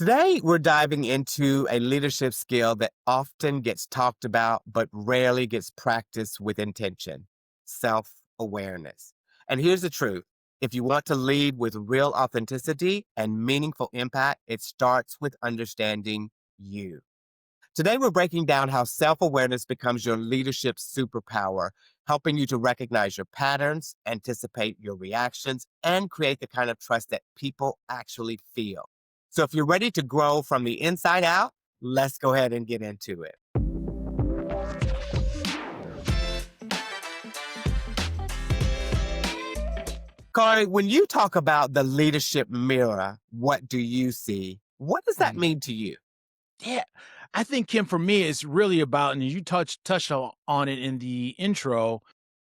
Today, we're diving into a leadership skill that often gets talked about but rarely gets practiced with intention: self awareness. And here's the truth: if you want to lead with real authenticity and meaningful impact, it starts with understanding you. Today, we're breaking down how self awareness becomes your leadership superpower, helping you to recognize your patterns, anticipate your reactions, and create the kind of trust that people actually feel. So, if you're ready to grow from the inside out, let's go ahead and get into it. Corey, when you talk about the leadership mirror, what do you see? What does that Mhm. mean to you? Yeah, I think Kim, for me, it's really about, and you touched on it in the intro,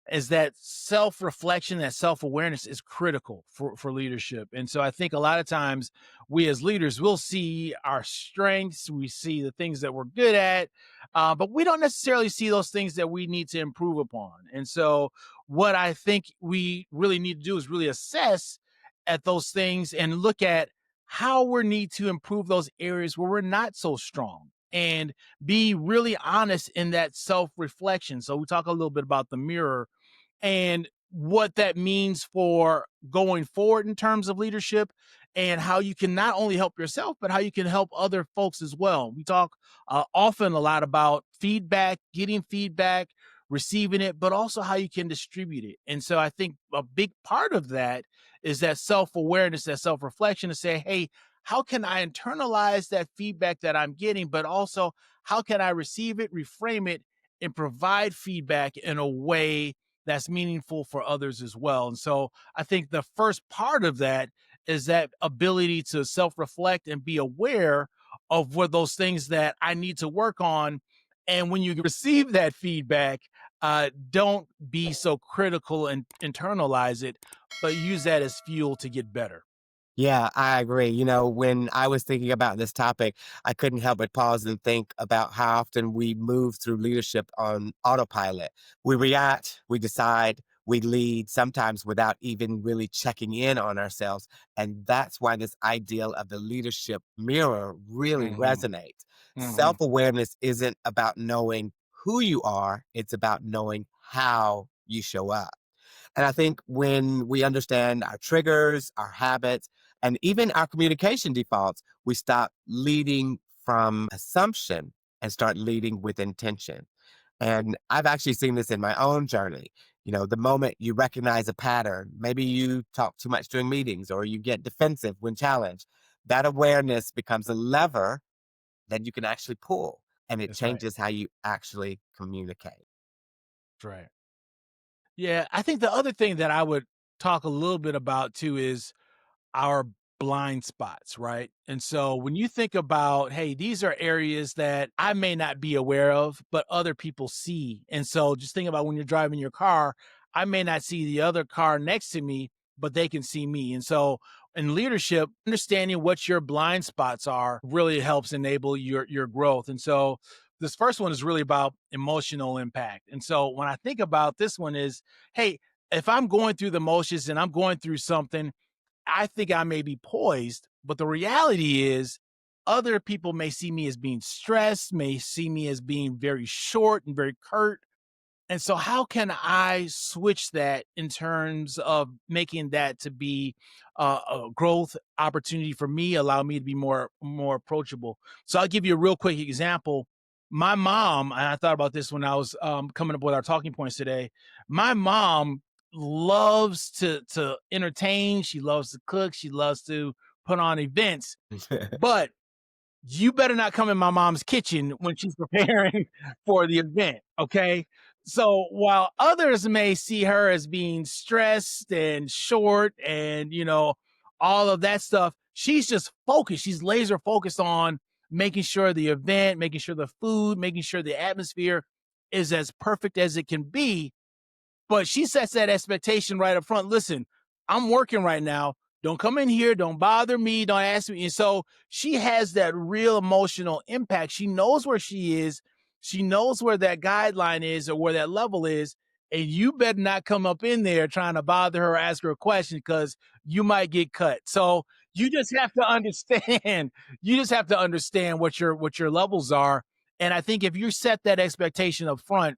is that self-reflection, that self-awareness is critical for leadership. And so I think a lot of times we as leaders will see our strengths, we see the things that we're good at, but we don't necessarily see those things that we need to improve upon. And so what I think we really need to do is really assess at those things and look at how we need to improve those areas where we're not so strong and be really honest in that self-reflection. So we talk a little bit about the mirror and what that means for going forward in terms of leadership and how you can not only help yourself, but how you can help other folks as well. We talk often a lot about feedback, getting feedback, receiving it, but also how you can distribute it. And so I think a big part of that is that self awareness, that self reflection to say, hey, how can I internalize that feedback that I'm getting, but also how can I receive it, reframe it, and provide feedback in a way that's meaningful for others as well. And so I think the first part of that is that ability to self reflect and be aware of what those things that I need to work on. And when you receive that feedback, don't be so critical and internalize it, but use that as fuel to get better. Yeah, I agree. When I was thinking about this topic, I couldn't help but pause and think about how often we move through leadership on autopilot. We react, we decide, we lead, sometimes without even really checking in on ourselves. And that's why this ideal of the leadership mirror really Hmm. resonates. Hmm. Self awareness isn't about knowing who you are, it's about knowing how you show up. And I think when we understand our triggers, our habits, and even our communication defaults, we stop leading from assumption and start leading with intention. And I've actually seen this in my own journey. The moment you recognize a pattern, maybe you talk too much during meetings or you get defensive when challenged, that awareness becomes a lever that you can actually pull, and it That's right. changes how you actually communicate. That's right. Yeah. I think the other thing that I would talk a little bit about too is our blind spots, right? And so when you think about, hey, these are areas that I may not be aware of, but other people see. And so just think about when you're driving your car, I may not see the other car next to me, but they can see me. And so in leadership, understanding what your blind spots are really helps enable your growth. And so this first one is really about emotional impact. And so when I think about this one is, hey, if I'm going through the motions and I'm going through something, I think I may be poised, but the reality is other people may see me as being stressed, may see me as being very short and very curt. And so how can I switch that in terms of making that to be a growth opportunity for me, allow me to be more approachable? So I'll give you a real quick example. My mom, and I thought about this when I was coming up with our talking points today. My mom loves to entertain. She loves to cook. She loves to put on events. But you better not come in my mom's kitchen when she's preparing for the event. Okay. So while others may see her as being stressed and short and, all of that stuff, she's just focused. She's laser focused on making sure the event, making sure the food, making sure the atmosphere is as perfect as it can be, but she sets that expectation right up front. Listen, I'm working right now. Don't come in here. Don't bother me. Don't ask me. And so she has that real emotional impact. She knows where she is. She knows where that guideline is or where that level is. And you better not come up in there trying to bother her or ask her a question because you might get cut. So You just have to understand you just have to understand what your levels are, and I think if you set that expectation up front,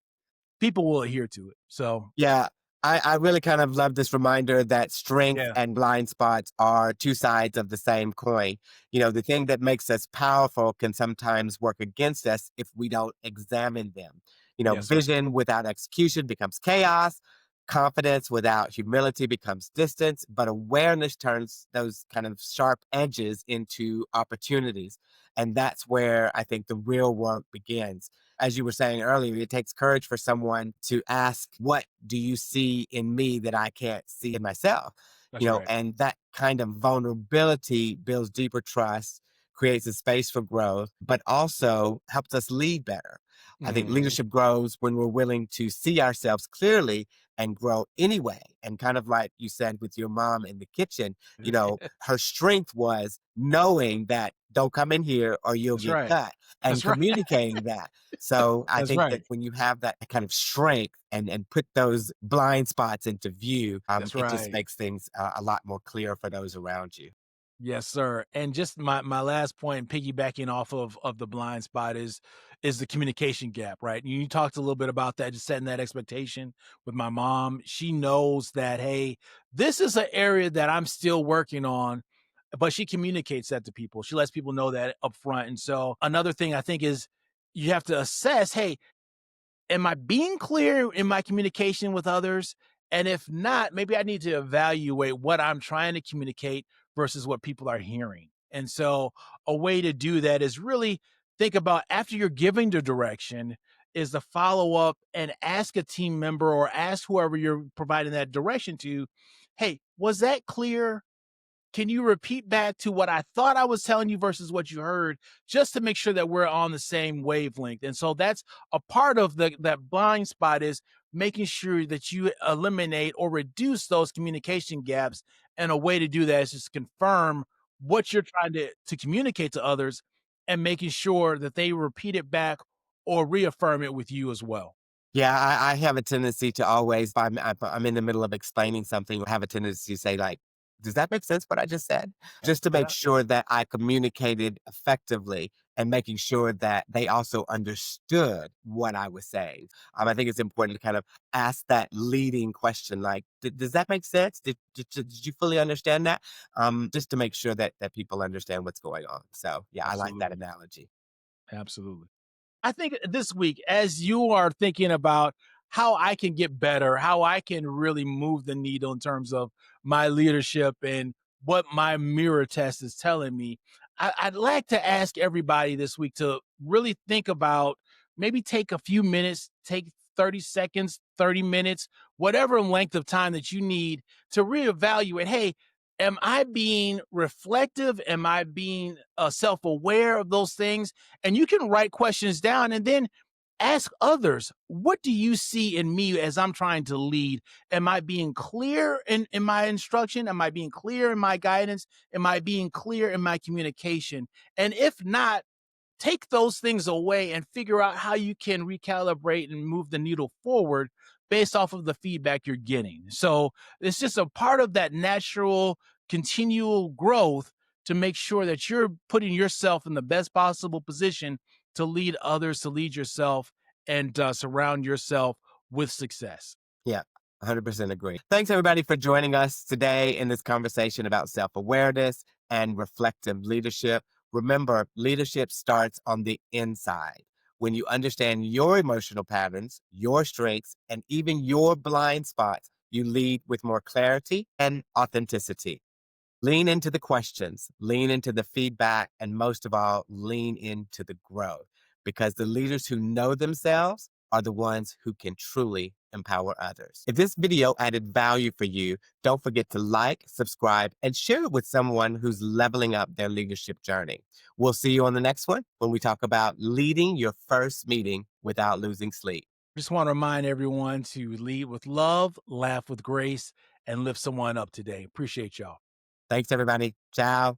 people will adhere to it. So, Yeah, I really kind of love this reminder that strength yeah, and blind spots are two sides of the same coin. You know, the thing that makes us powerful can sometimes work against us if we don't examine them. You know, yes, sir. vision without execution becomes chaos. Confidence without humility becomes distance, but awareness turns those kind of sharp edges into opportunities. And that's where I think the real work begins. As you were saying earlier, it takes courage for someone to ask, what do you see in me that I can't see in myself? You That's know, right. and that kind of vulnerability builds deeper trust, creates a space for growth, but also helps us lead better. I think Mhm. leadership grows when we're willing to see ourselves clearly and grow anyway. And kind of like you said with your mom in the kitchen, you know, her strength was knowing that don't come in here or you'll That's get right. cut and That's right. communicating that. So I That's think that right. when you have that kind of strength and put those blind spots into view, That's it just right. makes things a lot more clear for those around you. Yes, sir. And just my last point, piggybacking off of the blind spot is the communication gap, right? You talked a little bit about that, just setting that expectation with my mom. She knows that, hey, this is an area that I'm still working on, but she communicates that to people. She lets people know that up front. And so another thing I think is you have to assess, hey, am I being clear in my communication with others? And if not, maybe I need to evaluate what I'm trying to communicate versus what people are hearing. And so, a way to do that is really think about after you're giving the direction, is the follow up and ask a team member or ask whoever you're providing that direction to, hey, was that clear? Can you repeat back to what I thought I was telling you versus what you heard, just to make sure that we're on the same wavelength? And so that's a part of that blind spot is making sure that you eliminate or reduce those communication gaps. And a way to do that is just confirm what you're trying to communicate to others and making sure that they repeat it back or reaffirm it with you as well. Yeah, I have a tendency to always, if I'm in the middle of explaining something, I have a tendency to say, like, does that make sense what I just said? Just to make Yeah, sure that I communicated effectively and making sure that they also understood what I was saying. I think it's important to kind of ask that leading question, like, does that make sense? Did you fully understand that? Just to make sure that people understand what's going on. So, yeah, I like that absolutely. analogy. Absolutely. I think this week, as you are thinking about how I can get better, how I can really move the needle in terms of my leadership and what my mirror test is telling me, I'd like to ask everybody this week to really think about maybe take a few minutes, take 30 seconds, 30 minutes, whatever length of time that you need to reevaluate. Hey, am I being reflective? Am I being self aware of those things? And you can write questions down and then ask others, what do you see in me as I'm trying to lead? Am I being clear in my instruction? Am I being clear in my guidance? Am I being clear in my communication? And if not, take those things away and figure out how you can recalibrate and move the needle forward based off of the feedback you're getting. So it's just a part of that natural, continual growth to make sure that you're putting yourself in the best possible position to lead others, to lead yourself, and surround yourself with success. Yeah, 100% agree. Thanks, everybody, for joining us today in this conversation about self awareness and reflective leadership. Remember, leadership starts on the inside. When you understand your emotional patterns, your strengths, and even your blind spots, you lead with more clarity and authenticity. Lean into the questions, lean into the feedback, and most of all, lean into the growth because the leaders who know themselves are the ones who can truly empower others. If this video added value for you, don't forget to like, subscribe, and share it with someone who's leveling up their leadership journey. We'll see you on the next one when we talk about leading your first meeting without losing sleep. Just want to remind everyone to lead with love, laugh with grace, and lift someone up today. Appreciate y'all. Thanks, everybody. Ciao.